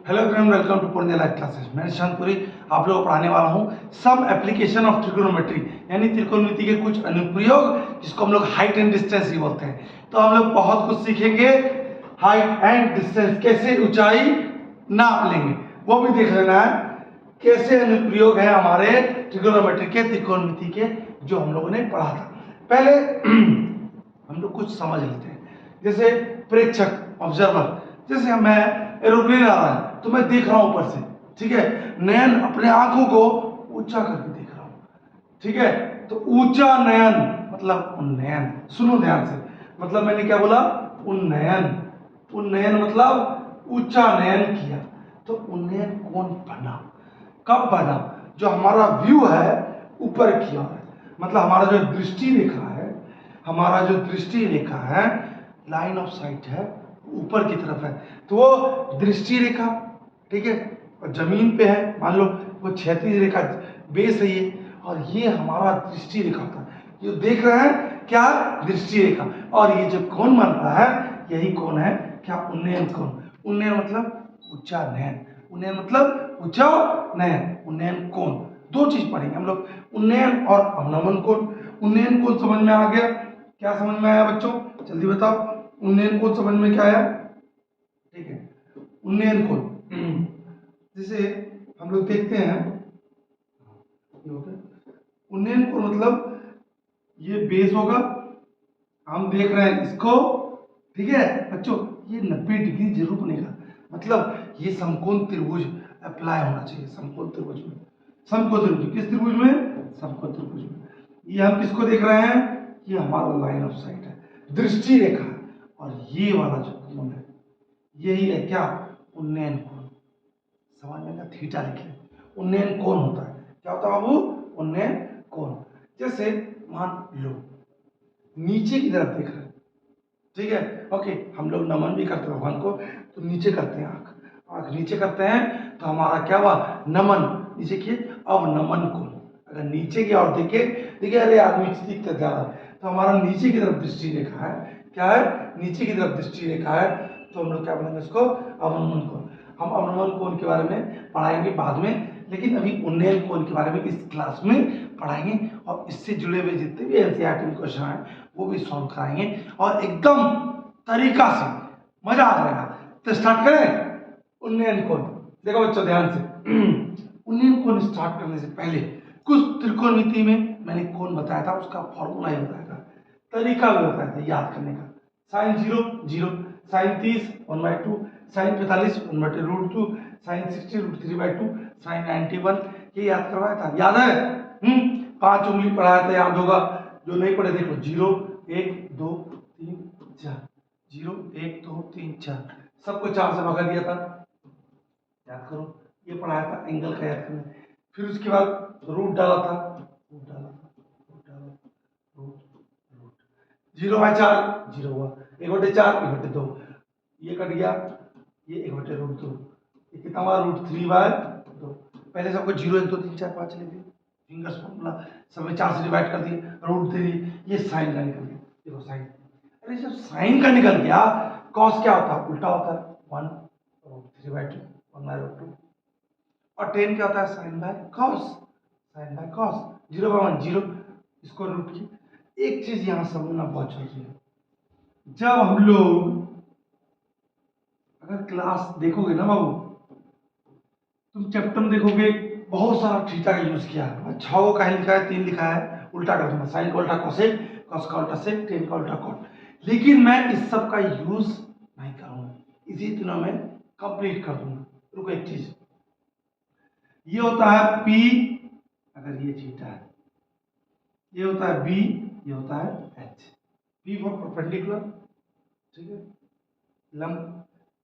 Hello friend, welcome to Purnia live classes. मैं शांतपुरी आप लोगों को पढ़ाने वाला हूँ सम एप्लीकेशन ऑफ ट्रिगोनोमेट्री, यानी त्रिकोणमिति के कुछ अनुप्रयोग, जिसको हम लोग हाइट एंड डिस्टेंस ही बोलते हैं। तो हम लोग बहुत कुछ सीखेंगे। हाइट एंड डिस्टेंस, कैसे ऊंचाई नाप लेंगे वो भी देख लेना है। कैसे अनुप्रयोग है हमारे ट्रिगोनोमेट्री के, त्रिकोणमिति के, जो हम लोगों ने पढ़ा था। पहले हम लोग कुछ समझ लेते हैं। जैसे प्रेक्षक, ऑब्जर्वर, जैसे मैं एरोप्लेन आ रहा है तो मैं देख रहा हूं ऊपर से, ठीक है। नयन अपने आंखों को ऊंचा करके देख रहा हूं, ठीक है। तो ऊंचा नयन मतलब उन्नयन। सुनो ध्यान से, मतलब मैंने क्या बोला? उन्नयन। उन्नयन मतलब ऊंचा नयन किया। तो उन्नयन कौन बना, कब बना? जो हमारा व्यू है ऊपर की ओर है, मतलब हमारा जो दृष्टि रेखा है, हमारा जो दृष्टि रेखा है, लाइन ऑफ साइट है, ऊपर की तरफ है। तो वो दृष्टि रेखा, ठीक है, और जमीन पे है, मान लो वो क्षैतिज रेखा बेस है ये, और ये हमारा दृष्टि रेखा होता है। ये देख रहे हैं क्या? दृष्टि रेखा। और ये जो कोण बन रहा है, यही कोण है क्या? उन्नयन कोण। उन्नयन मतलब ऊंचा नयन। उन्नयन मतलब ऊंचा नयन, उन्नयन कोण। दो चीज पढ़ेंगे हम लोग, उन्नयन और अवनमन कोण। उन्नयन कोण समझ में आ गया? क्या समझ में आया बच्चों? जल्दी बताओ, उन्नयन कोण समझ में क्या आया? ठीक है, उन्नयन कोण जैसे हम लोग देखते हैं, उन्नयन कोण मतलब ये बेस होगा, हम देख रहे हैं इसको, ठीक है बच्चों। ये 90 डिग्री जरूर बनेगा, मतलब ये समकोण त्रिभुज अप्लाई होना चाहिए। समकोण त्रिभुज में, समकोण त्रिभुज किस त्रिभुज में? समकोण त्रिभुज में। ये हम किसको देख रहे हैं? ये हमारा लाइन ऑफ साइट है, दृष्टि रेखा है। और ये वाला जो कोण है, यही है क्या? उन्नयन कोण। समझ में ना? थीटा लिखे, उन्नयन कोण होता है। क्या होता है बाबू? उन्नयन कोण। जैसे मान लो नीचे की तरफ देख रहे हैं, ठीक है, ओके। हम लोग नमन भी करते हैं भगवान को, तो नीचे करते हैं, आंख आंख नीचे करते हैं, तो हमारा क्या हुआ? नमन। नीचे किए, अब नमन कोण। अगर नीचे की ओर देखे, देखिए अरे आदमी दिखता ज्यादा, तो हमारा नीचे की तरफ दृष्टि रेखा है। क्या है? नीचे की तरफ दृष्टि रेखा है। तो हम लोग क्या बोलेंगे इसको? अवनमन कोण। हम अवनमन कोण के बारे में पढ़ाएंगे बाद में, लेकिन अभी उन्नयन कोण के बारे में इस क्लास में पढ़ाएंगे। और इससे जुड़े हुए जितने भी एनसीईआरटी में क्वेश्चन हैं वो भी सॉल्व कराएंगे, और एकदम तरीका से मजा आ जाएगा। तो स्टार्ट करें उन्नयन कोण। देखो बच्चों ध्यान से, उन्नयन कोण स्टार्ट करने से पहले कुछ त्रिकोणमिति में मैंने कोण बताया था, उसका फॉर्मूला ही बताया था, तरीका भी बताया था याद करने का। Sine 0 0, sine 30 1/2, sine 45 1/√2, sine 60 √3/2, sine 91, ये याद करवाया था, याद है? 5 उंगली पढ़ाया था, याद होगा। जो नहीं पढ़े देखो, 0 1 2 3 4, 0 1 2 3 4, सबको 4 से भगा दिया था, याद करो। ये पढ़ाया था, एंगल का याद करना। फिर उसके बाद रूट डाला था, रूट डाला था, रूट डाला, रूट रूट 0/4 0 हुआ, 1/4 1/2, ये कट गया, ये 1/√2, ये कितना हुआ? √3/2। पहले सबको 0 1 2 3 4 5 लिख दिए, फिंगर्स फॉर्मूला, सब में 4 से डिवाइड कर दिए, √3। ये साइन का निकल गया, देखो साइन। अरे जब साइन का निकल गया, कॉस क्या होता है? उल्टा होता है, 1√3/2, 1/√2। और टेन क्या होता है? Sine by cos, sine by cos. 0/1 0, इसको रूट की। एक चीज यहां समझना बहुत जरूरी है, जब हम लोग अगर क्लास देखोगे ना बाबू, तुम चैप्टर में देखोगे बहुत सारा थीटा का यूज किया है। 6 को कहीं लिखा है, 3 लिखा है, उल्टा कर दूंगा, साइन का उल्टा कोसेक, कॉस का उल्टा सेक, टेन का उल्टा कॉट। लेकिन मैं इस सब का यूज नहीं करूंगा, इसी दिनों में कंप्लीट कर दूंगा। रुको एक चीज, ये होता है P, अगर ये थीटा है, ये होता है B, ये होता है H। P फॉर परपेंडिकुलर, ठीक है, लंब,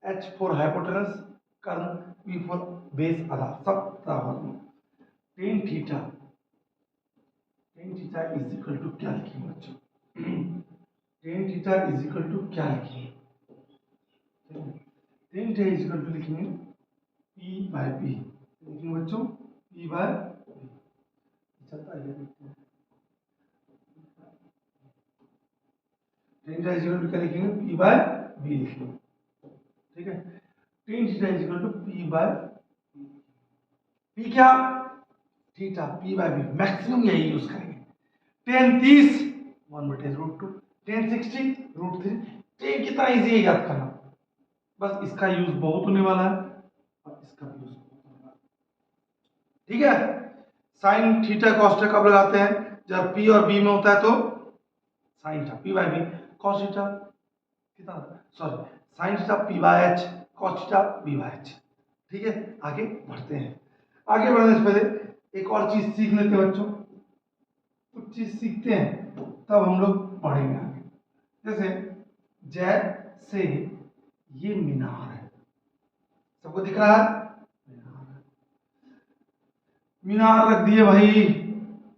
H फॉर हाइपोटेनस, कर्न, P फॉर बेस आधार, सब बराबर में। Tan theta, tan theta is equal to क्या लिखेंगे बच्चों? Tan theta is equal to क्या लिखेंगे? Tan theta is equal to लिखेंगे P/B, लिखेंगे बच्चों P/B। चलता है, देखते हैं tan theta is equal to क्या लिखेंगे? P/B लिखेंगे, ठीक है। Tan theta is equal to P by P क्या theta P by B, maximum यही यूज करेंगे। Ten 30 1/√2, ten 60 √3। टेन कितना इजी है याद करना, बस इसका यूज बहुत होने वाला है और इसका यूज बहुत होने वाला है। ठीक है, साइन थीटा कॉस थीटा कब लगाते हैं, जब पी और बी में होता है तो sine theta P by B, cos theta कितना, sorry sine theta P by H, cos theta B by H. ठीक है, आगे बढ़ते हैं। आगे बढ़ने से पहले एक और चीज सीख लेते हैं बच्चों, कुछ चीज सीखते हैं तब हम लोग पढ़ेंगे आगे। जैसे ये मीनार है, सबको दिख रहा है, मीनार रख दिए भाई,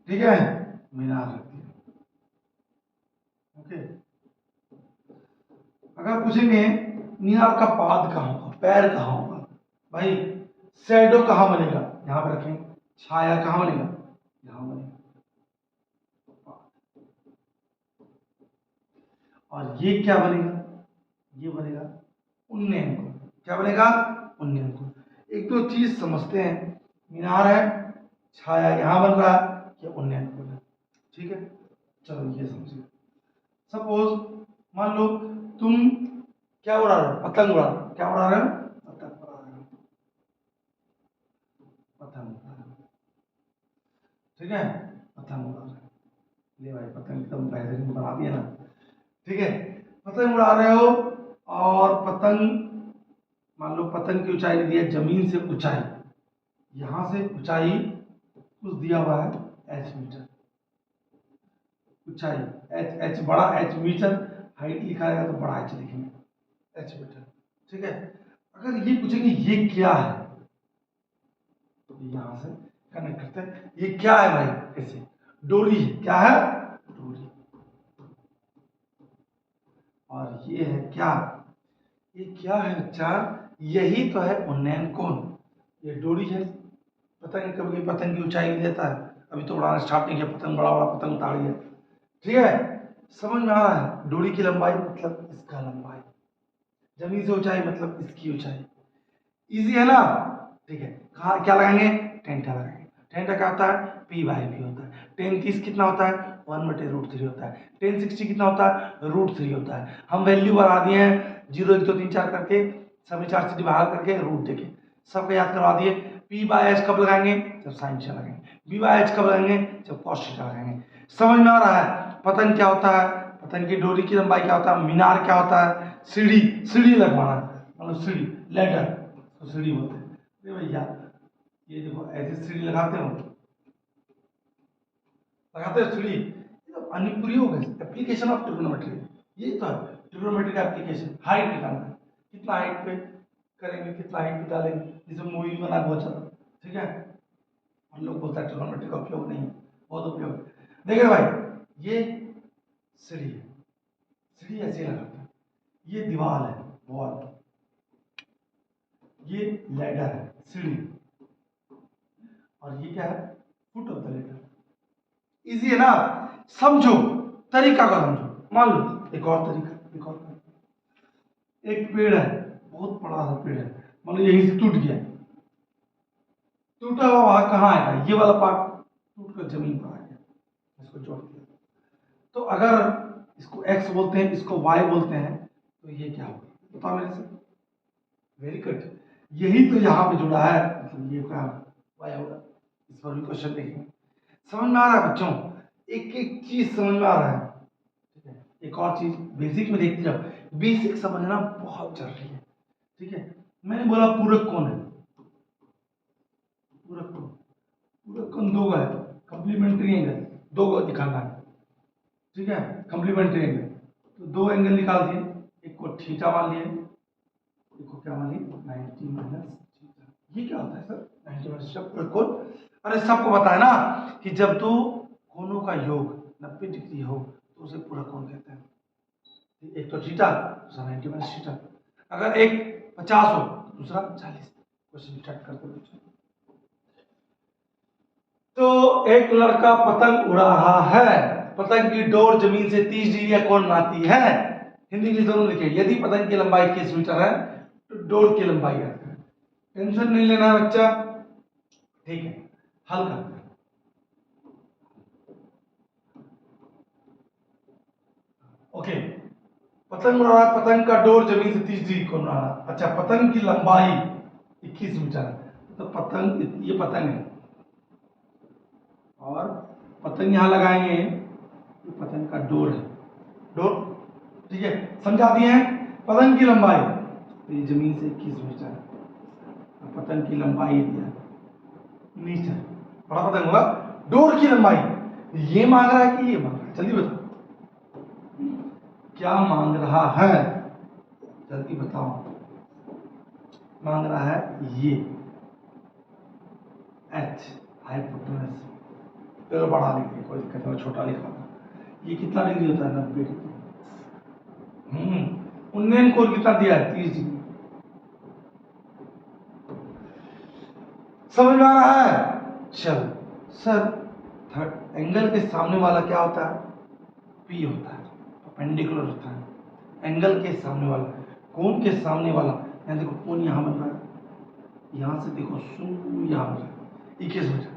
ठीक है, मीनार रख दिए। ओके, अगर पूछेंगे मीनार का पाद कहाँ होगा, पैर कहाँ होगा, भाई शैडो कहाँ बनेगा, यहां पे रखेंगे, छाया कहाँ बनेगा, यहां बनेगा, और ये क्या बनेगा, ये बनेगा उन्नयन कोण। क्या बनेगा, उन्नयन कोण। एक दो चीज समझते हैं, मीनार है, छाया यहां बन रहा है, ये उन्नयन कोण है। ठीक है, चलो ये समझिए। सपोज मान लो तुम क्या उड़ा रहे हो, पतंग उड़ा रहे हो, क्या उड़ा रहे हो, पतंग उड़ा रहे हो, पतंग उड़ा रहे हो, ठीक है, पतंग उड़ा रहे हो। ले भाई पतंग एकदम बेहतरीन बना दिया ना, ठीक है, पतंग उड़ा रहे हो, और पतंग मान लो पतंग की ऊंचाई दी है, जमीन से ऊंचाई, यहां से ऊंचाई कुछ दिया हुआ है एच मीटर, ऊंचाई एच, एच बड़ा एच मीटर, हाइट लिखा रहेगा तो बड़ा एच लिखेंगे, एच मीटर। ठीक है, अगर ये पूछेंगे ये क्या है, तो यहां से कनेक्ट करते हैं, ये क्या है भाई, ऐसे डोरी है, क्या है, डोरी, और ये है क्या, ये क्या है बच्चा, यही तो है उन्नयन कोण। ये डोरी है, पतंग कभी पतंग की ऊंचाई देता है, अभी तो उड़ाना स्टार्ट नहीं किया, पतंग बड़ा बड़ा पतंग उतार लिया। ठीक है, समझ में आ रहा है, डोरी की लंबाई मतलब इसका लंबाई, जमीन से ऊंचाई मतलब इसकी ऊंचाई, इजी है ना। ठीक है, कहा क्या लगाएंगे, टेंटा लगाएंगे। टेंटा क्या होता है, पी बाई बी होता है। टेन 30 कितना होता है, 1/√3 होता है। टेन 60 कितना होता है, √3 होता है। हम वैल्यू बढ़ा दिए हैं, 0 1 2 3 4 करके, सभी 4 से डिवाइड करके रूट देके सबको याद करवा दिए। पी बाय एच कब लगाएंगे, जब साइन थीटा लगाएंगे। बी बाय एच कब लगाएंगे, जब कॉस थीटा लगाएंगे। समझ में आ रहा है, पतंग क्या होता है, पतंग की डोरी की लंबाई क्या होता है, मीनार क्या होता है, सीढ़ी, सीढ़ी लगवाना, मतलब सीढ़ी, लेडर तो सीढ़ी बोलते हैं। अरे भैया ये देखो ऐसे सीढ़ी लगाते हो, सीढ़ी, ये तो अनुप्रयोग है, एप्लीकेशन ऑफ ट्रिग्नोमेट्री, ये तो है ट्रिग्नोमेट्री का एप्लीकेशन। हाइट निकालना है, कितना हाइट पे करेंगे, कितना हाइट पे डालेंगे, जैसे मूवी बना बहुत ज्यादा, ठीक है, हम लोग बोलते हैं ट्रिग्नोमेट्री का उपयोग नहीं है, बहुत उपयोग है। देखिए भाई ये सीढ़ी है, सीढ़ी ऐसे लगाते हैं, ये दीवार है, वॉल, ये लैडर है, सीढ़ी, और ये क्या है, foot of the ladder. Easy है ना, समझो, तरीका का समझो। मान लो एक और तरीका, एक और तरीका। एक पेड़ है, बहुत बड़ा सा पेड़ है, मान लो यहीं से टूट गया, टूटा हुआ वहां कहाँ आएगा, ये वाला पार्ट टूट कर जमीन पर आ गया, इसको जोड़ दिया, तो अगर इसको एक्स बोलते हैं, इसको वाई बोलते हैं, तो ये क्या होगा, बताओ मेरे से। वेरी गुड, यही तो यहाँ पे जुड़ा है, मतलब ये क्या वाई होगा। इस पर भी क्वेश्चन देखेंगे। समझ में आ रहा है बच्चों, एक एक चीज समझ में आ रहा है। ठीक है, एक और चीज बेसिक में देखते जाओ, बेसिक समझना बहुत जरूरी है। ठीक है, मैंने बोला पूरक कौन है, पूरक कौन, पूरक कौन दो है, कंप्लीमेंट्री एंगल दो को दिखाना है। ठीक है, कंप्लीमेंट्री एंगल, तो दो एंगल निकाल दिए, एक को थीटा मान लिए, एक को क्या मान लिए 90 माइनस थीटा। ये क्या होता है सर, 90 माइनस थीटा पूरक कोण। अरे सबको पता है ना कि जब दो कोणों का योग 90 डिग्री हो तो उसे पूरक कोण कहते हैं। एक तो थीटा, दूसरा 90 माइनस थीटा। अगर एक 50 हो दूसरा 40। क्वेश्चन स्टार्ट करते बच्चों। तो एक लड़का पतंग उड़ा रहा है, पतंग की डोर जमीन से 30 डिग्री का कोण बनाती है। हिंदी इंग्लिश दोनों लिखे। यदि पतंग की लंबाई 21 मीटर है डोर की लंबाई याद करें। टेंशन नहीं लेना है बच्चा, ठीक है। हल करते हैं। ओके, पतंग उड़ा रहा है, पतंग का डोर जमीन से 30 डिग्री कोण उड़ा रहा है। अच्छा, पतंग की लंबाई 21 मीटर है, तो पतंग, ये पतंग है और पतंग यहां लगाएंगे, ये पतंग का डोर है, डोर, ठीक है, समझा दिए हैं। पतंग की लंबाई, तो ये जमीन से 21 मीटर है, पतंग की लंबाई दिया मीटर, बड़ा पतंग होगा। डोर की लंबाई ये मांग रहा है कि ये मांग रहा है, जल्दी बताओ क्या मांग रहा है, जल्दी बताओ। मांग रहा है ये एच, हाइपोटेनस, चलो बड़ा लिखिए, कोई दिक्कत नहीं, छोटा लिखा था। ये कितना डिग्री होता है, 90 डिग्री। उन्नयन कोण कितना दिया है, 30 डिग्री। समझ में आ रहा है? चलो सर, थर्ड एंगल के सामने वाला क्या होता है, पी होता है, परपेंडिकुलर होता है। एंगल के सामने वाला, कोण के सामने वाला, यहाँ देखो कोण यहाँ बन रहा है, यहाँ से देखो सू यहाँ बन रहा है 21 मीटर,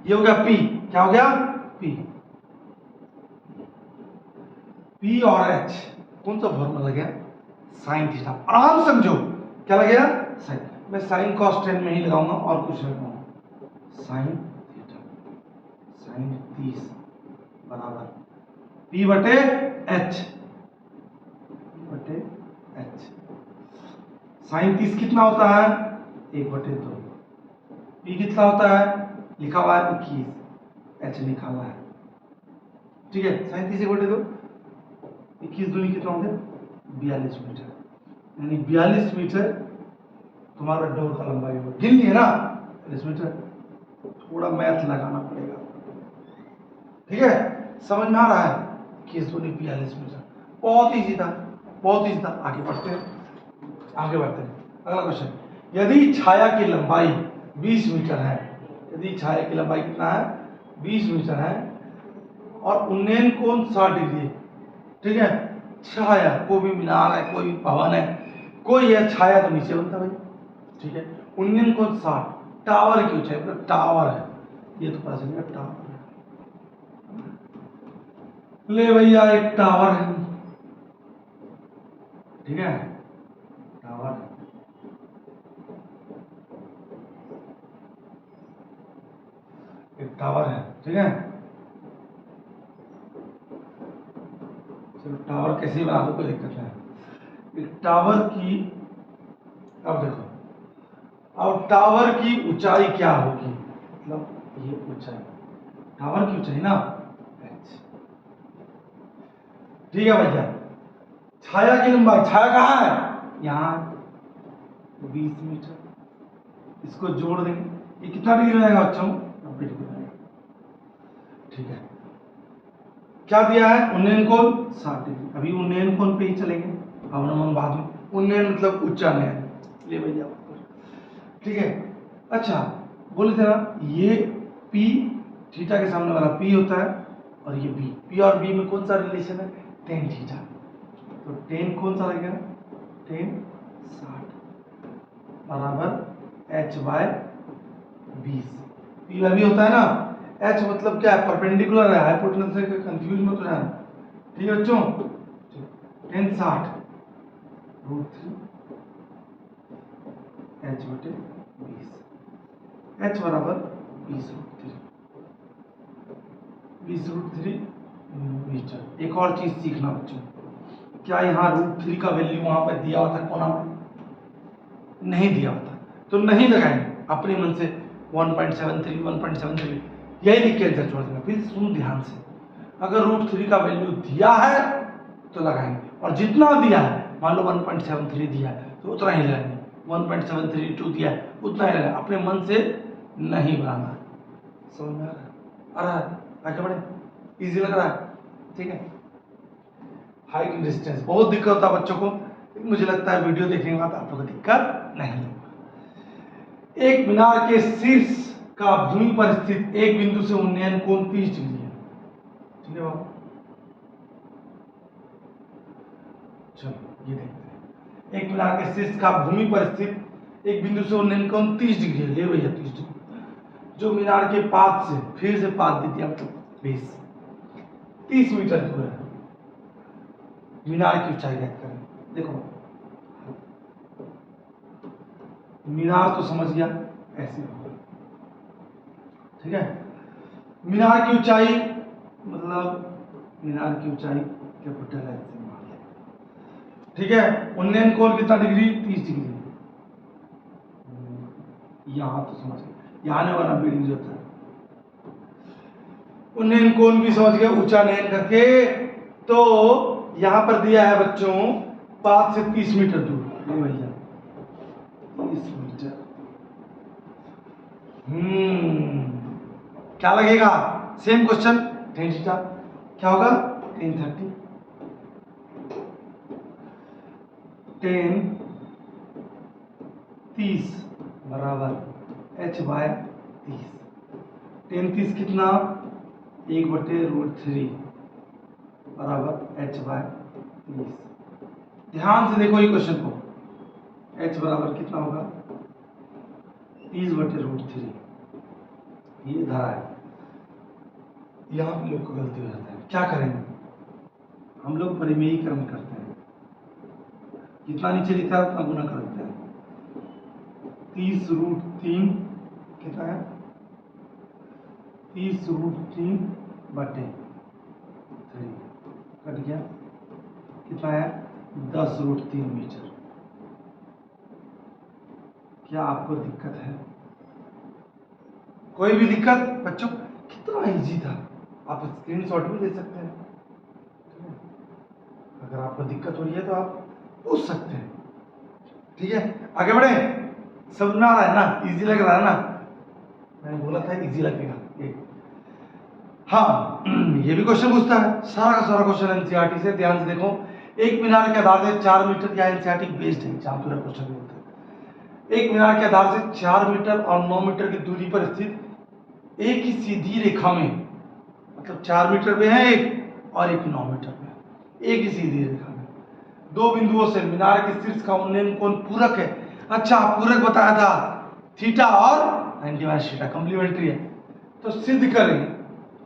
ये हो गया पी, क्या हो गया पी। पी और एच कौन सा फॉर्मूला लग गया, साइन थीटा। आराम समझो, क्या लगेगा साइन, मैं साइन कॉस 10 में ही लगाऊंगा और कुछ नहीं लगाऊंगा। साइन थीटा, साइन 30 बराबर पी बटे एच, बटे एच। साइन 30 कितना होता है, 1/2। पी कितना होता है, लिखा हुआ है 21, एच निकालना है, ठीक है। साइन 30 1/2, 21 दूनी कितना होंगे 42 मीटर, यानी 42 मीटर तुम्हारा डोर का लंबाई होगा। गिन लिए ना 42 मीटर, थोड़ा मैथ लगाना पड़ेगा, ठीक है। समझ में आ रहा है, 21 दूनी 42 मीटर, बहुत ईजी था, बहुत ईजी था। आगे बढ़ते हैं, आगे बढ़ते हैं। अगला क्वेश्चन, यदि छाया की लंबाई 20 मीटर है, यदि छाया की लंबाई कितना है 20 मीटर है और उन्नयन कोण 60 डिग्री है, ठीक है। छाया, कोई भी मीनार है, कोई भी भवन है, कोई है, छाया तो नीचे बनता भाई, ठीक है। उन्नयन कोण 60, टावर की ऊंचाई, मतलब टावर है, ये तो पता चलेगा टावर है। ले भैया एक टावर है, ठीक है, टावर, एक टावर है, ठीक है। चलो टावर कैसे बना दो, कोई दिक्कत नहीं। एक टावर की, अब देखो, अब टावर की ऊंचाई क्या होगी, मतलब ये ऊंचाई, टावर की ऊंचाई ना h, ठीक है भैया। छाया की लंबाई, छाया कहाँ है, यहाँ 20 मीटर, इसको जोड़ देंगे, ये कितना डिग्री रहेगा बच्चों, 90 डिग्री रहेगा, ठीक है। क्या दिया है, उन्नयन कोण 60 डिग्री, अभी उन्नयन कोण पे ही चलेंगे, अब हम बाद में, उन्नयन मतलब उच्चा नयन, ले भैया, ठीक है। अच्छा, बोले थे ना, ये पी, थीटा के सामने वाला पी होता है और ये बी, पी और बी में कौन सा रिलेशन है, टेन थीटा, तो टेन कौन सा लगेगा, टेन 60 बराबर H by 20। P by B होता है ना, एच मतलब क्या है, परपेंडिकुलर है, हाइपोटेनस से कंफ्यूज मत हो जाना, ठीक है बच्चों। टेन 60 √3 एच बटे 20, एच बराबर 20√3 मीटर। एक और चीज सीखना बच्चों, क्या यहाँ √3 का वैल्यू वहां पर दिया हुआ था कोना में, नहीं दिया होता तो नहीं लगाएंगे, अपने मन से 1.73 1.73 यही लिख के आंसर छोड़ देना। फिर सुन ध्यान से, अगर √3 का वैल्यू दिया है तो लगाएंगे, और जितना दिया है, मान लो 1.73 दिया है तो उतना ही लगाएंगे, 1.732 दिया है उतना ही लगाएंगे, अपने मन से नहीं बनाना। समझ में आ रहा है, आगे बढ़े, इजी लग रहा है, ठीक है। हाइट एंड डिस्टेंस बहुत दिक्कत होता है बच्चों को, लेकिन मुझे लगता है वीडियो देखने के बाद आप लोगों को दिक्कत नहीं होगा। एक मीनार के शीर्ष का भूमि पर स्थित एक बिंदु से उन्नयन कोण 30 डिग्री है, ठीक है बाबू। चलो ये देखते हैं, एक मीनार के शीर्ष का भूमि पर स्थित एक बिंदु से उन्नयन कोण 30 डिग्री है। ले भैया 30 डिग्री। जो मीनार के पाद से, फिर से पाद दे दिया मतलब बेस, 30 मीटर दूर है। मीनार की ऊंचाई ज्ञात करें। देखो मीनार तो समझ गया ऐसे होगा, ठीक है। मीनार की ऊंचाई मतलब मीनार की ऊंचाई कैपिटल है, ठीक है। उन्नयन कोण कितना डिग्री? 30 डिग्री। यहां तो समझ गए, यहाँ ने वाला बिल्डिंग जो था। उन्नयन कोण भी समझ गए, ऊंचा नयन करके। तो यहां पर दिया है बच्चों पाद से 30 मीटर दूर। नहीं भैया 30 मीटर। क्या लगेगा? सेम क्वेश्चन, tan थीटा क्या होगा? tan 30 tan 30 बराबर h/30। tan 30 कितना? 1/√3 बराबर h/30। ध्यान से देखो ये क्वेश्चन को। h बराबर कितना होगा? 30/√3। ये धारा है। यहाँ पे लोग को गलती हो जाता है। क्या करेंगे? हम लोग परिमेयीकरण करते हैं, जितना नीचे लिखा है उतना गुना कर देते हैं। 30√3 कितना है? 30√3 बटे 3 कट गया, कितना है? 10√3 मीटर। क्या आपको दिक्कत है? कोई भी दिक्कत बच्चों? कितना इजी था, आप स्क्रीनशॉट भी ले सकते हैं। अगर आपको दिक्कत हो रही है तो आप पूछ सकते हैं, ठीक है। आगे बढ़े। समझ में आ रहा है ना? इजी लग रहा है ना? मैंने बोला था इजी लगेगा ये। हाँ ये भी क्वेश्चन पूछता है, सारा का सारा क्वेश्चन एनसीईआरटी से। ध्यान से देखो। एक मीनार के आधार से 4 मीटर, या एनसीईआरटी बेस्ड है, एग्जाम पूरा क्वेश्चन बोलते हैं। एक मीनार के आधार से 4 मीटर और 9 मीटर की दूरी पर स्थित एक ही सीधी रेखा में, मतलब 4 मीटर पे है एक और एक 9 मीटर पे है, एक ही सीधी रेखा में दो बिंदुओं से मीनार के शीर्ष का उन्नयन कोण पूरक है। अच्छा पूरक बताया था थीटा और 90 थीटा, कॉम्प्लीमेंट्री है। तो सिद्ध करें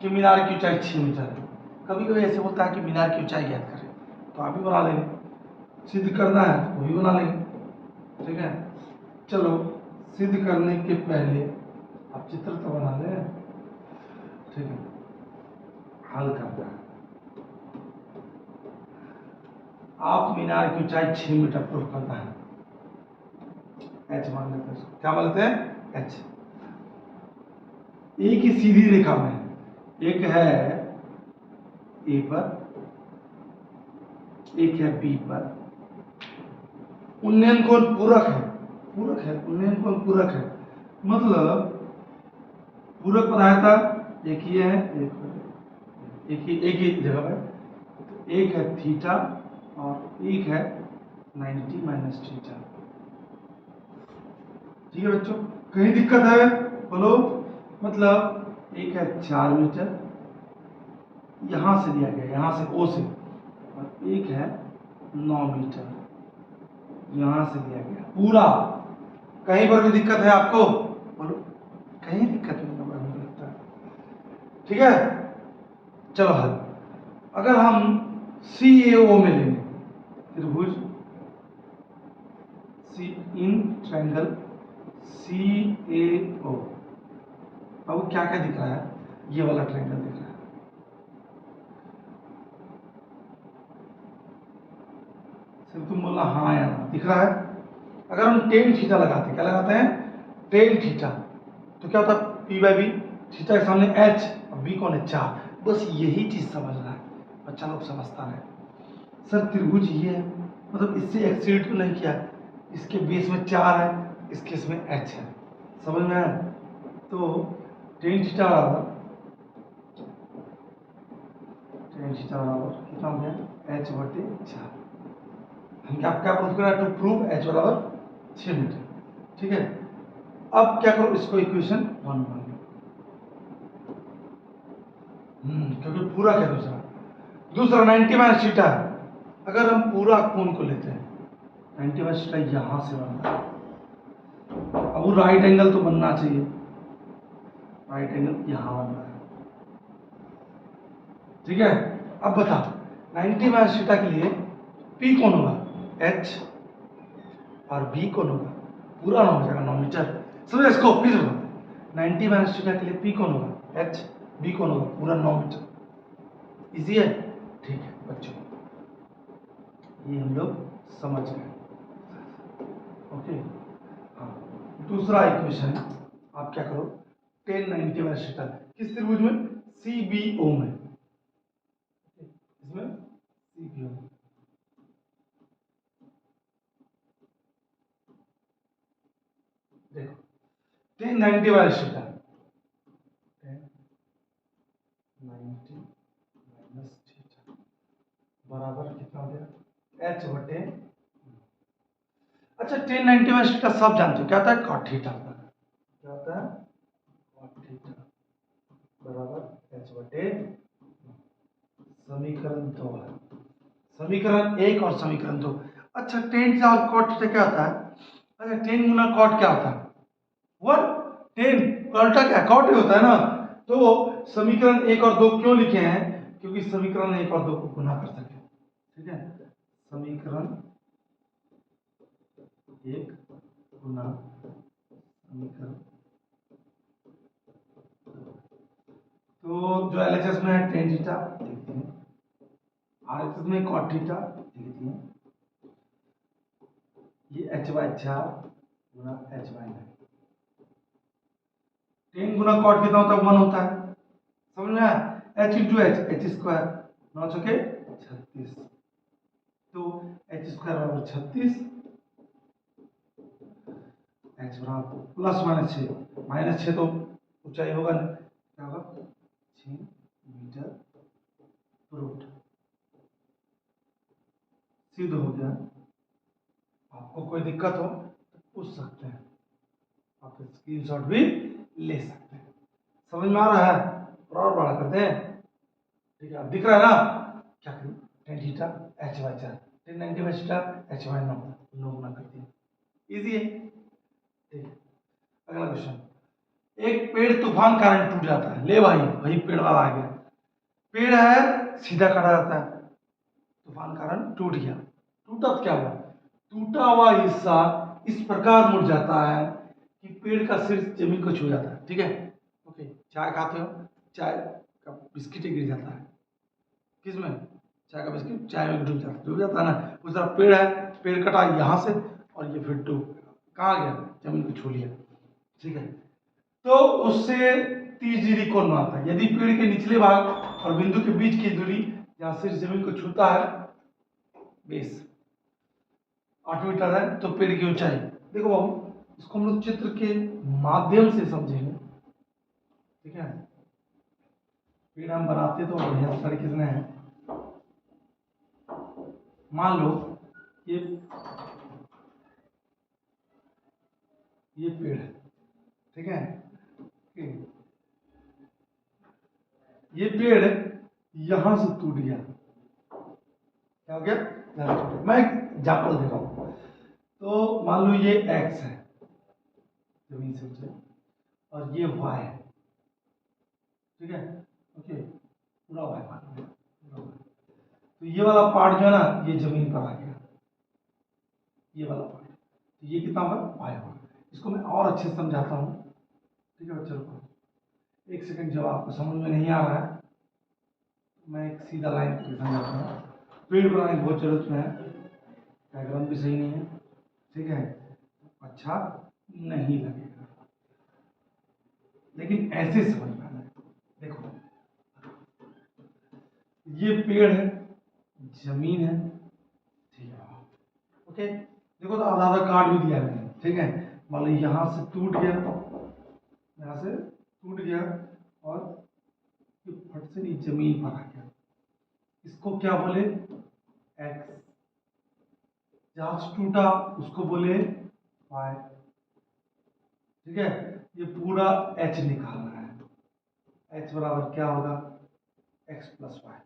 कि मीनार की ऊंचाई 6 मीटर है। कभी कभी ऐसे बोलता है कि मीनार की ऊंचाई ज्ञात करें, तो आप भी बना लेंगे। सिद्ध करना है तो वो भी बना लेंगे, ठीक है। चलो सिद्ध करने के पहले आप चित्र तो बना लें, ठीक है। हल करना है। आप मीनार की ऊंचाई 6 मीटर प्रूव करना है। h मान लेते हैं, क्या मान लेते हैं? h। एक ही सीधी रेखा में, एक है ए पर, एक है बी पर। उन्नयन कोण पूरक है, पूरक है, उन्नयन कोण पूरक है। मतलब पूरक बनाया था, एक ही है, एक ही जगह पर। एक है थीटा और एक है 90 माइनस थीटा, ठीक है बच्चों। कहीं दिक्कत है बोलो? मतलब एक है 4 मीटर, यहां से दिया गया, यहां से ओ से, और एक है 9 मीटर, यहां से दिया गया पूरा। कहीं पर भी दिक्कत है आपको बोलो? कहीं दिक्कत नहीं है, मुझे लगता है, ठीक है। चलो हल। अगर हम CAO में लेंगे त्रिभुज, सी इन ट्रायंगल CAO, अब क्या क्या दिख रहा है? ये वाला ट्रायंगल दिख रहा है, सिर्फ तुम बोलना हाँ या ना। दिख रहा है? अगर हम tan थीटा लगाते हैं, क्या लगाते हैं? tan थीटा, तो क्या होता है? P/B, थीटा के सामने h, और b कौन है? 4। बस यही चीज समझना है, बच्चा लोग समझता है। सर त्रिभुज ये है, मतलब इससे एक्सीड तो नहीं किया, इसके बेस में 4 है, इसके इसमें h है, समझ में आया? तो tan थीटा बराबर कितना हो गया? h/4। हम क्या प्रूफ करना है? टू प्रूव h बराबर 6 मीटर, ठीक है। अब क्या करो? इसको इक्वेशन 1 मान लो, क्योंकि पूरा क्या दूसरा 90 माइनस थीटा है। अगर हम पूरा कोण को लेते हैं 90 बाई थीटा यहाँ से बनता है। अब वो राइट एंगल तो बनना चाहिए, राइट एंगल यहाँ बन रहा है, ठीक है। अब बता 90 बाई थीटा के लिए P कौन होगा, H, और B कौन होगा, पूरा ना हो जाएगा 9 मीटर। समझे इसको, प्लीज बता 90 बाई थीटा के लिए P कौन होगा, H, B कौन होगा, पूरा 9 मीटर। इजी है, ठीक है बच्चों, ये हम लोग समझ गए। ओके, हाँ दूसरा इक्वेशन आप क्या करो, टेन 90 बाई थीटा किस त्रिभुज में, CBO में, इसमें CBO में। देखो ten 90 by theta, 90 minus theta बराबर कितना हो गया, H बटे, अच्छा टेन 90 बाई थीटा सब जानते हो क्या होता है, कॉट थीटा होता है, क्या होता है, कॉट थीटा बराबर H बटे, समीकरण 2 है, समीकरण 1 और समीकरण 2। अच्छा टेन से और कॉट थीटा क्या होता है, अच्छा टेन गुना कॉट क्या होता है, वन, टेन उल्टा क्या कॉट ही होता है ना। तो समीकरण 1 और 2 क्यों लिखे हैं, क्योंकि समीकरण 1 और 2 को गुना कर सके, ठीक है। समीकरण 1 गुना समीकरण, तो जो एलएचएस में है टेन थीटा देखते हैं, आरएचएस में कॉट थीटा देखते हैं, ये h बाई 4 गुना h बाई 9, टेन गुना कॉट कितना होता है, 1 होता है, समझ में आया, h इंटू एच स्क्वायर, 9 चौके 36, तो h स्क्वायर बराबर 36, h बराबर प्लस माइनस 6 तो ऊंचाई होगा नहीं, क्या होगा 6 मीटर रूट, सिद्ध हो गया। आपको कोई दिक्कत हो तो पूछ सकते हैं, आप स्क्रीनशॉट भी ले सकते हैं। समझ में आ रहा है, और बड़ा करते हैं, ठीक है। अब दिख रहा है ना, क्या करें, tan theta h by 4, ten 90 by theta h by 9, 9 गुना करते हैं, इजी है, ठीक है। अगला क्वेश्चन, एक पेड़ तूफान कारण टूट जाता है, ले भाई वही पेड़ वाला आ गया, पेड़ है सीधा खड़ा रहता है, तूफान कारण टूट गया, टूटा तो क्या हुआ, टूटा हुआ हिस्सा इस प्रकार मुड़ जाता है कि पेड़ का सिर जमीन को छू जाता है, ठीक है। ओके, चाय खाते हो, चाय का बिस्किट गिर जाता है, किसमें, चाय का बिस्किट चाय में डूब जाता है ना, उस तरह पेड़ है, पेड़ कटा यहाँ से और ये फिर डूब कहाँ गया, जमीन को छू लिया, ठीक है। तो उससे 30 डिग्री कोण बनाता है, यदि पेड़ के निचले भाग और बिंदु के बीच की दूरी जहाँ सिर जमीन को छूता है बेस 8 मीटर है, तो पेड़ की ऊंचाई, देखो बाबू इसको हम लोग चित्र के माध्यम से समझेंगे, ठीक है। पेड़ हम बनाते तो बढ़िया तरीके से है, मान लो ये पेड़ है, ठीक है, ये पेड़ यहां से टूट गया, क्या हो गया, यहां से टूट गया। मैं एक एग्जाम्पल दे रहा हूं, तो मान लो ये x है जमीन से ऊंचाई, और ये y है, ठीक है, ओके, पूरा y मान लो, पूरा y। तो ये वाला पार्ट जो है ना, ये जमीन पर आ गया, ये वाला पार्ट, तो ये कितना होगा, y होगा। इसको मैं और अच्छे से समझाता हूँ, ठीक है बच्चों को, एक सेकंड, जब आपको समझ में नहीं आ रहा है मैं एक सीधा लाइन करके समझाता हूँ, पेड़ बनाने की बहुत जरूरत है, डायग्राम भी सही नहीं है, ठीक है, अच्छा नहीं लगेगा, लेकिन ऐसे समझ में आना है। देखो ये पेड़ है, जमीन है, ठीक है, ओके, देखो तो आधा आधा काट भी दिया है, ठीक है। मान लो यहाँ से टूट गया, यहाँ से टूट गया और ये फट से नहीं जमीन पर आ गया, इसको क्या बोले, एक्स, जहां से टूटा उसको बोले वाई, ठीक है। ये पूरा एच निकालना है, एच बराबर क्या होगा, एक्स प्लस वाई,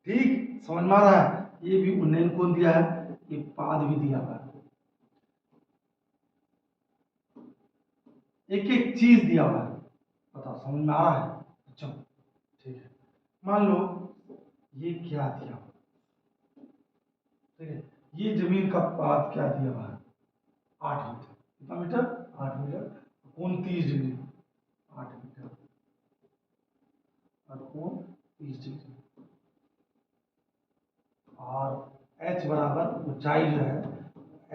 ठीक, समझ में आ रहा है। ये भी उन्नयन कोण दिया है, ये पाद भी दिया हुआ है, एक एक चीज दिया हुआ है, बताओ समझ में आ रहा है? अच्छा ठीक है, मान लो ये क्या दिया हुआ, ठीक है, ये जमीन का पात क्या दिया हुआ है, 8 मीटर। कितना मीटर? 8 मीटर। कोण 30 डिग्री, 8 मीटर और कोण 30 डिग्री। और h बराबर ऊंचाई जो है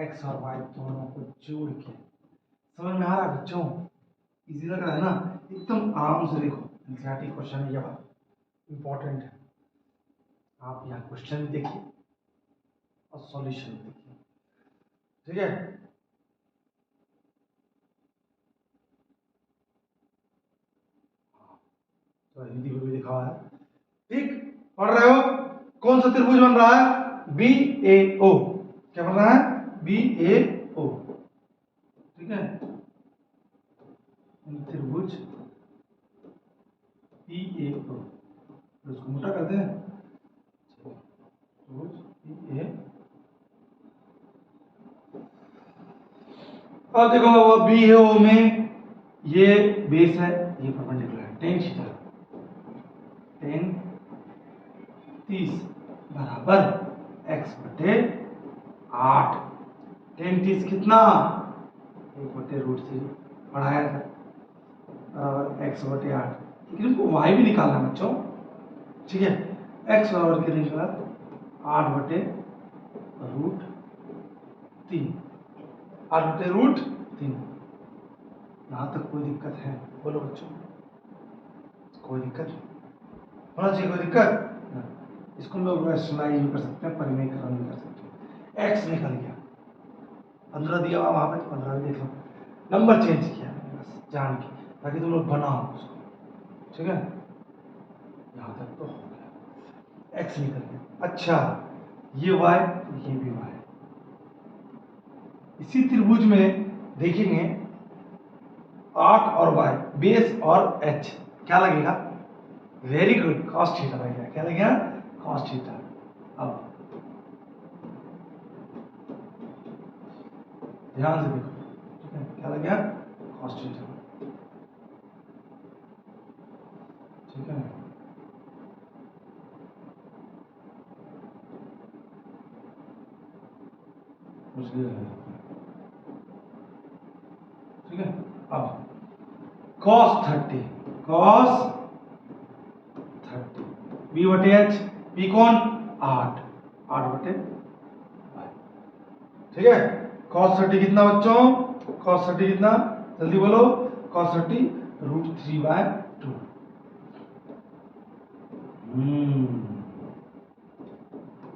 x और y दोनों को जोड़ के, समझ में आ रहा है बच्चों? इजी लग रहा है ना? एकदम आराम से देखो, एनसीईआरटी क्वेश्चन है, ये बात इंपॉर्टेंट है। आप यहाँ क्वेश्चन भी देखिए और सॉल्यूशन भी देखिए, ठीक है? तो हिंदी में भी लिखा हुआ है, ठीक? पढ़ रहे हो? कौन सा त्रिभुज बन रहा है? बी ए ओ। क्या बन रहा है? बी ए ओ, ठीक है? त्रिभुज बी ए ओ, उसको मोटा कर दें, त्रिभुज बी ए। अब देखो बी ए ओ में ये बेस है, ये परपेंडिकुलर है, टेन थीटा, टेन 30 बराबर x बटे 8। टेन 30 कितना? 1/√3 पढ़ाया था, बराबर x बटे 8। लेकिन हमको y भी निकालना है बच्चों, ठीक है? x बराबर कितने निकला? 8/√3, 8/√3। यहाँ तक कोई दिक्कत है? बोलो बच्चों, कोई दिक्कत होना चाहिए? कोई दिक्कत? इसको हम लोग रैशनलाइज भी कर सकते हैं, परिमेयकरण भी कर सकते हैं। x निकल गया, 15 दिया हुआ वहां पे, 15 भी देख लो, नंबर चेंज किया मैंने बस जान के, ताकि तुम लोग बनाओ उसको, ठीक है? यहाँ तक तो हो गया, x निकल गया। अच्छा ये y, ये भी y। इसी त्रिभुज में देखेंगे 8 और y, बेस और h क्या लगेगा? वेरी गुड, cos थीटा लगेगा। क्या लगेगा? cos theta. अब ध्यान से देखो, ठीक है? क्या लगेगा? cos थीटा, ठीक है? ठीक है? अब cos 30, cos 30 b बटे h, b कौन? 8, 8 बटे, ठीक है? cos 30 कितना बच्चों? cos 30 कितना? जल्दी बोलो, cos 30 √3/2।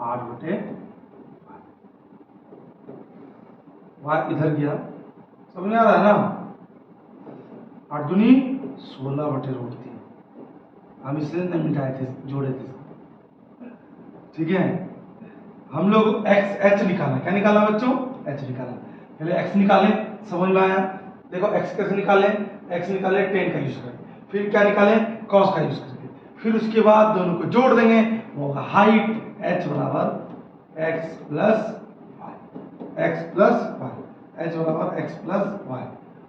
8 बटे y इधर गया, समझ में आ रहा है ना? 8 दूनी 16/√3। हम इसलिए नहीं मिटाए थे, जोड़े थे, ठीक है? हम लोग x h निकालना, क्या निकालना बच्चों? h निकालना। पहले x निकालें, समझ में आया? देखो x कैसे निकालें? x निकाले टेन का यूज करके, फिर क्या निकालें? cos का यूज करके, फिर उसके बाद दोनों को जोड़ देंगे, वो होगा हाइट h बराबर x plus y, x plus y, h बराबर x प्लस y,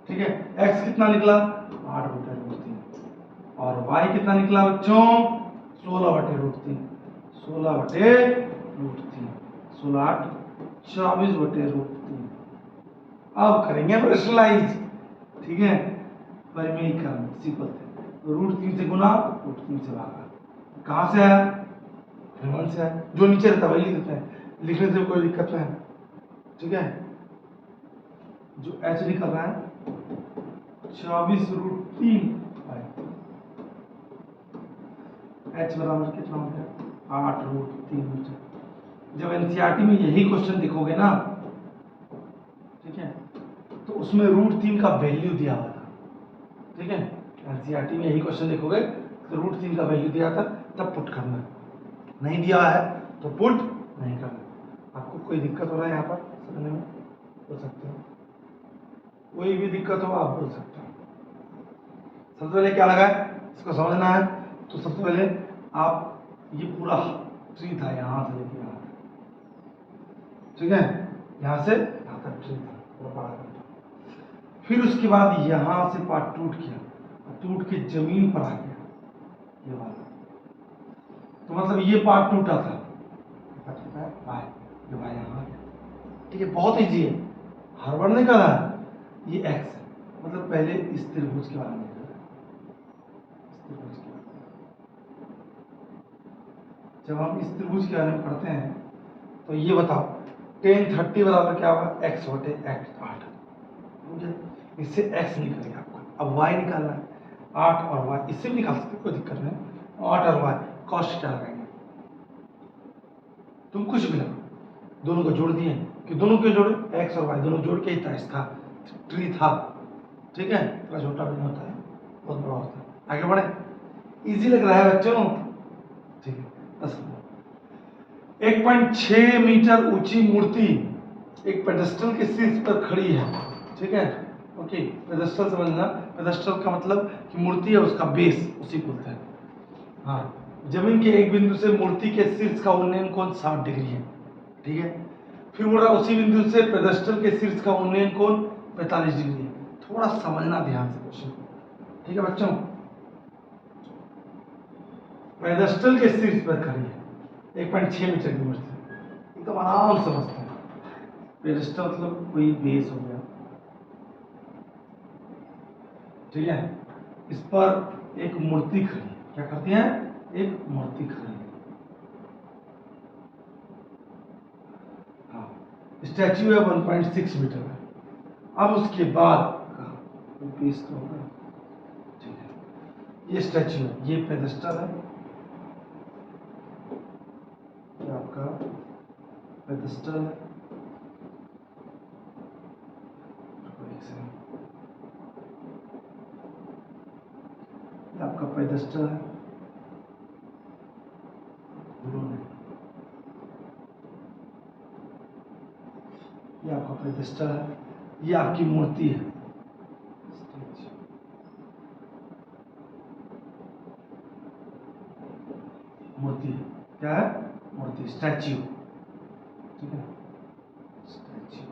ठीक है? x कितना निकला? 8/√3 और y कितना निकला बच्चों? 16/√3, 16/√3, 16 8 24/√3। अब करेंगे हम रैशनलाइज, ठीक है? परिमेयकरण सिंपल थे, तो √3 से गुना, √3 से भागा। कहाँ से आया? घनमूल से आया, जो नीचे रहता वही लिख देते हैं, लिखने से कोई दिक्कत नहीं है, ठीक है? जो h निकल रहा है 24√3, h बराबर कितना हो गया? 8√3 मीटर। जब एनसीईआरटी में यही क्वेश्चन देखोगे ना, ठीक है, तो उसमें √3 का वैल्यू दिया हुआ था, ठीक है? एनसीईआरटी में यही क्वेश्चन देखोगे तो √3 का वैल्यू दिया था, तब पुट करना, नहीं दिया है तो पुट नहीं करना। आपको कोई दिक्कत हो रहा है यहाँ पर समझने में? बोल सकते हो, कोई भी दिक्कत हो आप बोल सकते हो। सबसे पहले क्या लगा है इसको समझना है, तो सबसे पहले आप ये पूरा ट्री था यहाँ से लेके यहाँ तक, ठीक है? यहाँ से यहाँ तक ट्री था, पूरा पढ़ा करता। फिर उसके बाद यहां से पार्ट टूट गया, टूट के जमीन पर आ गया ये वाला। तो मतलब ये पार्ट टूटा था, वाई, ये वाई यहाँ आ गया। ठीक है, बहुत ईजी है, हर बार नहीं करा। ये एक्स है, मतलब पहले इस त्रिभुज के बारे में करा, इस त्रिभुज के बारे में। जब हम इस त्रिभुज के बारे में पढ़ते हैं तो ये बताओ tan 30 बराबर क्या होगा, एक्स बटे एक्स 8। इससे x निकलेगा आपका। अब y निकालना है, 8 और y, इससे भी निकाल सकते, कोई दिक्कत नहीं। 8 और y cos थीटा लगाएंगे, तुम कुछ भी लगाओ, दोनों को जोड़ दिए कि दोनों के जोड़े, x और y दोनों जोड़ के ही था, ट्री था। ठीक है, इतना छोटा भी नहीं होता है, बहुत बड़ा होता है। आगे बढ़े, इजी लग रहा है बच्चों? ठीक है, 1.6 मीटर ऊंची मूर्ति एक पेडेस्टल के शीर्ष पर खड़ी है। ठीक है, ओके, पेडेस्टल समझना, पेडेस्टल का मतलब कि मूर्ति है उसका बेस, उसी को बोलते हैं। हाँ, जमीन के एक बिंदु से मूर्ति के शीर्ष का उन्नयन कोण 60 डिग्री है। ठीक है, फिर बोल रहा उसी बिंदु से पेडेस्टल के शीर्ष का उन्नयन कोण 45 डिग्री है। थोड़ा समझना ध्यान से क्वेश्चन। ठीक है बच्चों, पेडेस्टल के शीर्ष पर खड़ी है 1.6 मीटर की मूर्ति, एकदम आराम से समझते हैं। पेडेस्टल मतलब कोई बेस हो गया। ठीक है, इस पर एक मूर्ति खड़ी है, क्या करती है, एक मूर्ति खड़ी है। हाँ, स्टैच्यू है 1.6 मीटर है। अब उसके बाद बेस तो होगा। ठीक है, ये स्टैच्यू है, ये पेडेस्टल है, ये आपका पेडेस्टल है। ये आपका पेडेस्टल है, ये आपका पेडेस्टल है, ये आपकी मूर्ति है। मूर्ति क्या है, मूर्ति, स्टैच्यू। ठीक है, स्टैच्यू,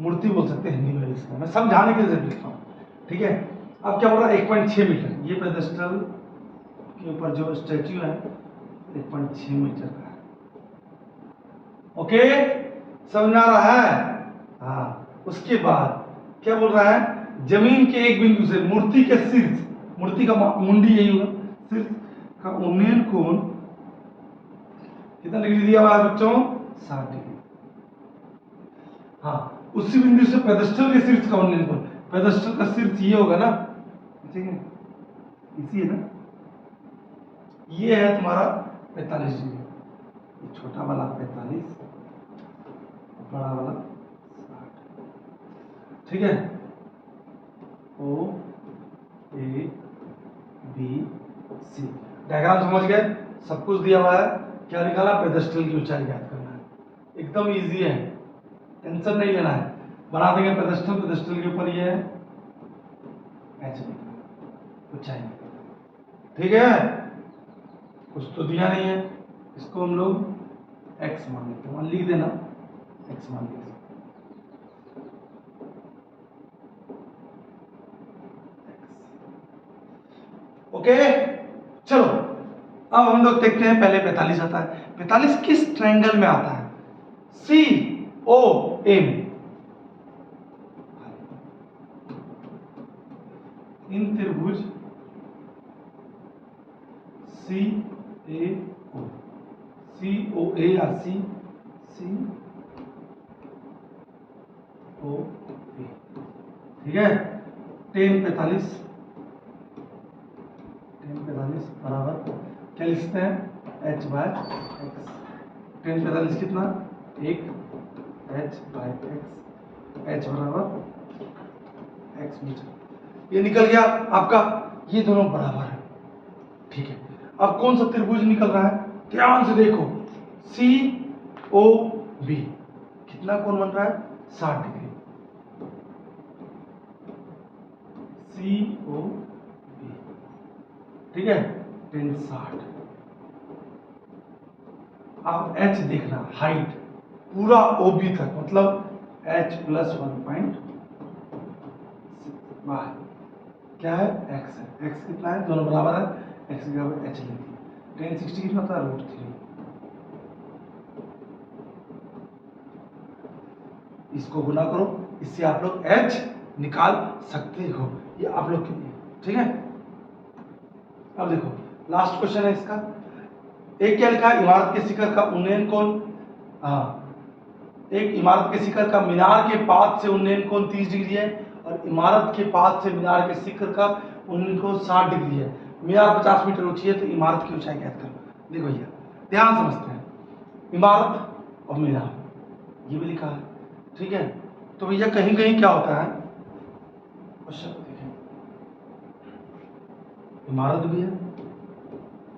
मूर्ति बोल सकते हैं हिंदी में, इसका मैं समझाने के लिए लिखता हूँ। ठीक है, अब क्या बोल रहा है, 1.6 मीटर, ये पेडेस्टल के ऊपर जो स्टैच्यू है 1.6 मीटर का है। ओके, समझ आ रहा है? हाँ, उसके बाद क्या बोल रहा है, जमीन के एक बिंदु से मूर्ति के शीर्ष, मूर्ति का मुंडी यही होगा, शीर्ष का उन्नयन कोण कितना डिग्री दिया हुआ है बच्चों, 60 डिग्री। हाँ, उसी बिंदु से पेडेस्टल के शीर्ष का उन्नयन कोण, पेडेस्टल का शीर्ष ये होगा ना, ठीक है, इसी है ना, ये है तुम्हारा 45 डिग्री, छोटा वाला 45, बड़ा वाला 60। ठीक है, ओ ए बी सी, डायग्राम समझ गए, सब कुछ दिया हुआ है। क्या निकाला, पेडेस्टल की ऊंचाई ज्ञात करना है, एकदम इजी है, टेंशन नहीं लेना है, बना देंगे पेडेस्टल, पेडेस्टल के ऊपर ये है एच ऊंचाई। ठीक है, कुछ तो दिया नहीं है, इसको हम लोग एक्स मान लेते हैं, लिख देना एक्स मान लेते हैं। ओके, चलो अब हम लोग देखते हैं, पहले 45 आता है। 45 किस ट्रायंगल में आता है, सी ओ एम, इन त्रिभुज सी ए ओ, सी ओ ए या सी सी ओ ए। ठीक है, tan 45 बराबर क्या लिखते हैं, h बाय एक्स। tan 45 कितना, 1 h बाय एक्स, h बराबर x मीटर। ये निकल गया आपका, ये दोनों बराबर है। ठीक है, अब कौन सा त्रिभुज निकल रहा है, ध्यान से देखो, सी ओ बी, कितना कोण बन रहा है, 60 डिग्री, सी ओ बी। ठीक है, tan 60। अब h देखना, हाइट पूरा OB तक, मतलब h प्लस 1.6 बाय क्या है x है, x कितना है, दोनों बराबर है, x की बराबर h लेती है। 1060 कितना होता है √3। इसको गुना करो, इससे आप लोग h निकाल सकते हो, ये आप लोग के लिए, ठीक है। अब देखो लास्ट क्वेश्चन है इसका। एक क्या लिखा है, इमारत के शिखर का उन्नयन कोण, हाँ, एक इमारत के शिखर का मीनार के पाद से उन्नयन कोण 30 डिग्री है और इमारत के पाद से मीनार के शिखर का उन्नयन कोण 60 डिग्री है। मीनार 50 मीटर ऊंची है, तो इमारत की ऊंचाई ज्ञात करो। देखो भैया ध्यान समझते हैं, इमारत और मीनार ये भी लिखा है, ठीक है। तो भैया कहीं कहीं क्या होता है, क्वेश्चन देखें, इमारत भी है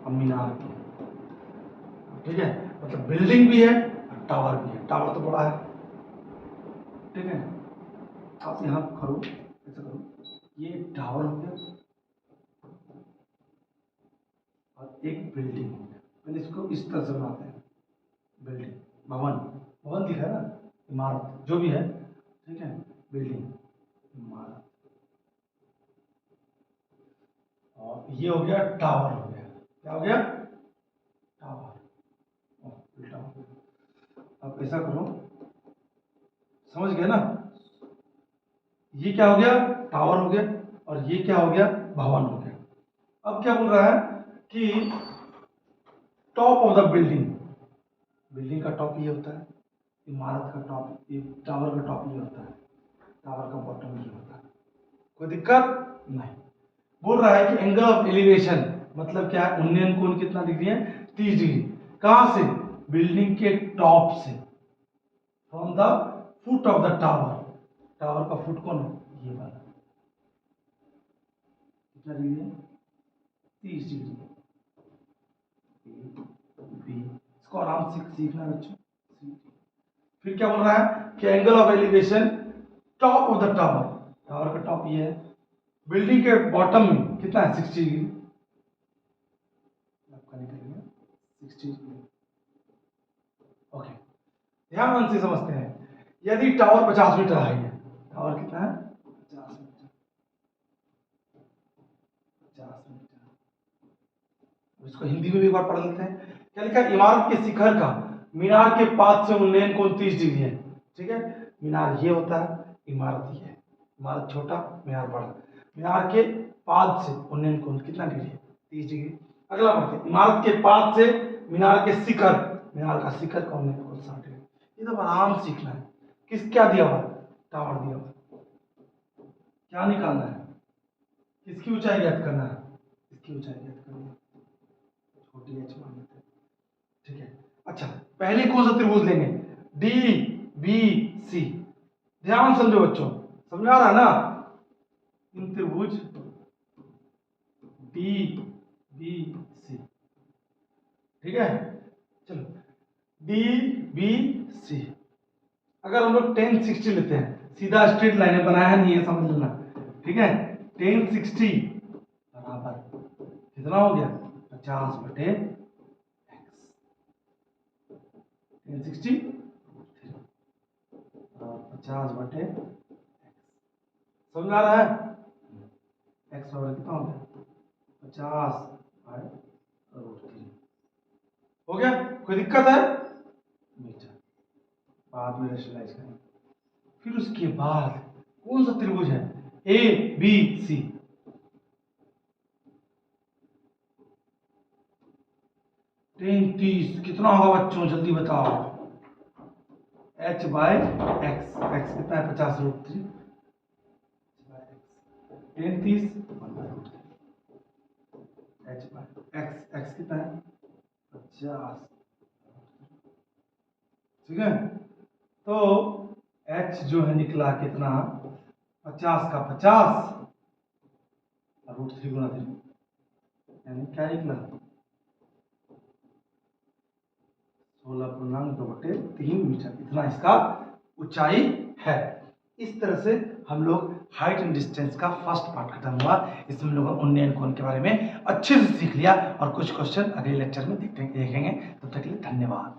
और मीनार भी है, ठीक है, मतलब बिल्डिंग भी है और टावर भी है। टावर तो बड़ा है, ठीक है। आप यहाँ करो, ऐसा करो, ये टावर हो गया और एक बिल्डिंग हो गया। पहले इसको इस तरह से बनाते हैं, बिल्डिंग, भवन, भवन दिखा ना, इमारत जो भी है, ठीक है, बिल्डिंग, इमारत, और ये हो गया टावर हो गया। क्या हो गया, टावर, उल्टा हो गया। अब ऐसा करो, समझ गए ना, ये क्या हो गया, टावर हो गया, और ये क्या हो गया, भवन हो गया। अब क्या बोल रहा है कि top of the building, building का टॉप ये होता है, इमारत का टॉप, ये टावर का टॉप ये होता है, टावर का बॉटम ये होता है। कोई दिक्कत नहीं। बोल रहा है कि एंगल ऑफ एलिवेशन मतलब क्या है, उन्नयन कोण कितना डिग्री है, 30 डिग्री। कहां से, बिल्डिंग के टॉप से, from the foot of the tower, tower का फुट कौन है, ये वाला, कितना डिग्री है, 30 डिग्री। बी, इसको आराम से सीखना बच्चों। फिर क्या बोल रहा है कि angle of elevation top of the tower, tower का टॉप ये है, बिल्डिंग के बॉटम में कितना है, 60 डिग्री, आपका निकल गया 60 डिग्री। ओके, ध्यान से समझते हैं। यदि टावर 50 मीटर हाई है, टावर कितना है, 50 मीटर, 50 मीटर। इसको हिंदी में भी एक बार पढ़ लेते हैं। क्या लिखा है, इमारत के शिखर का मीनार के पाद से उन्नयन कोण 30 डिग्री है, ठीक है। मीनार ये होता है, इमारत ये है, इमारत छोटा, मीनार बड़ा। मीनार के पाद से उन्नयन कोण कितना डिग्री है, 30 डिग्री। अगला पढ़ते हैं, इमारत के पाद से मीनार के शिखर, मीनार का शिखर का उन्नयन कोण 60 डिग्री। ये तो आराम सीखना है। किस क्या दिया हुआ, टावर दिया हुआ, क्या निकालना है, किसकी ऊंचाई ज्ञात करना है, इसकी ऊंचाई ज्ञात करनी है, छोटी एच मान लेते हैं, ठीक है। अच्छा, पहले कौन सा त्रिभुज लेंगे, डी बी सी। ध्यान समझो बच्चों, समझ आ रहा है ना, इन त्रिभुज डी बी सी, ठीक है। चलो डी बी सी, अगर हम लोग 1060 लेते हैं, सीधा स्ट्रेट लाइन बनाया नहीं है, समझ लेना, ठीक है। 1060 बराबर कितना हो गया, 50 बटे x, 1060 और 50 बटे x, समझ में आ रहा है, x बराबर कितना हो गया, 50/√3 हो गया। कोई दिक्कत है, मीटर, बाद में रेशनलाइज करेंगे। फिर उसके बाद कौन सा त्रिभुज है, ए बी सी, टेन 30 कितना होगा बच्चों, जल्दी बताओ, h/x, x कितना है, 50/√3, 10 30 1/√3, h/x, x कितना है, 50, ठीक है। तो h जो है निकला कितना, 50 का 50 और √3 गुना 3, यानी क्या निकला, 16.2/3 मीटर, इतना इसका ऊंचाई है। इस तरह से हम लोग हाइट एंड डिस्टेंस का फर्स्ट पार्ट खत्म हुआ। इसमें हम लोग उन्नयन कोण के बारे में अच्छे से सीख लिया और कुछ क्वेश्चन अगले लेक्चर में देखेंगे। तब तक के लिए धन्यवाद।